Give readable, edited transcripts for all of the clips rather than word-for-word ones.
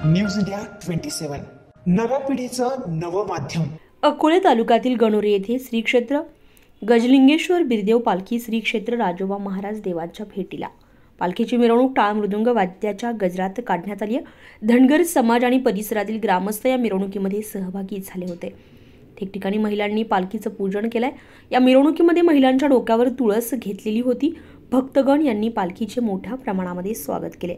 News India 27 नव्या पिढीचं नवं माध्यम। अकोले तालुक्यातील गणोरे येथे श्री क्षेत्र गजलिंगेश्वर बिरदेव पालखी श्री क्षेत्र राजोबा महाराज देवांच्या भेटीला पालखीची मिरवणूक टाळ मृदुंग वाद्याच्या गजरात काढण्यात आली। धनगर समाज आणि परिसरातील ग्रामस्थ या मिरवणुकीमध्ये सहभागी झाले होते। ठिकठिकाणी महिलांनी पालखीचं पूजन केलंय। या मिरवणुकीमध्ये महिलांच्या डोक्यावर तुळस घेतलेली होती। भक्तगण यांनी पालखीचे मोठ्या प्रमाणामध्ये स्वागत केले।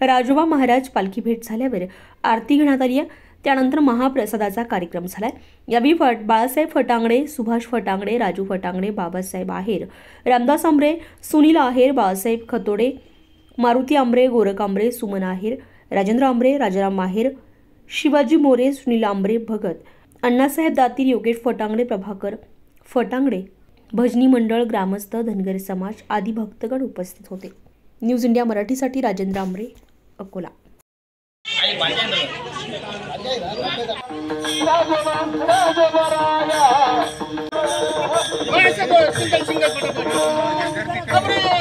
राजोबा महाराज पालखी भेट झाल्यावर आरती घेण्यात आली। त्यानंतर महाप्रसादाचा कार्यक्रम झालाय। यावेळी बाळासाहेब फटांगडे, सुभाष फटांगडे, राजू फटांगडे, बाबासाहेब आहेर, रामदास आंबरे, सुनील आहेर, बाळासाहेब खतोडे, मारुती आंबरे, गोरख आंबरे, सुमन आहेर, राजेंद्र आंबरे, राजाराम आहेर, शिवाजी मोरे, सुनील आंबरे, भगत, अण्णासाहेब दातीर, योगेश फटांगडे, प्रभाकर फटांगडे, भजनी मंडळ, ग्रामस्थ, धनगर समाज आदी भक्तगण उपस्थित होते। न्यूज इंडिया मराठीसाठी राजेंद्र आंबरे, अकोला। सिंगल